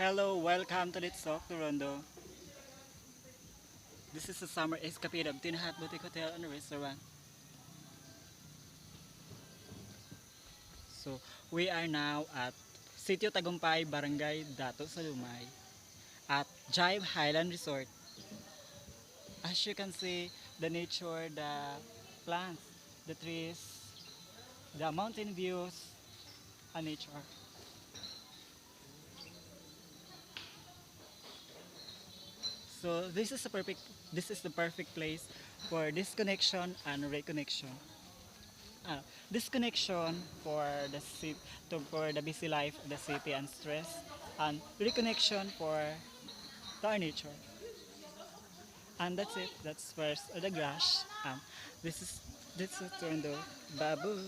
Hello, welcome to Let's Talk Toronto. This is a summer escapade of Tinahat Boutique Hotel and Restaurant. So, we are now at Sitio Tagumpay, Barangay Dato Salumay at Jive Highland Resort. As you can see, the nature, the plants, the trees, the mountain views, and nature. So this is the perfect place for disconnection and reconnection. Disconnection for for the busy life of the city and stress, and reconnection for our nature. And that's it. That's first the grass. This is Toronto. Babu.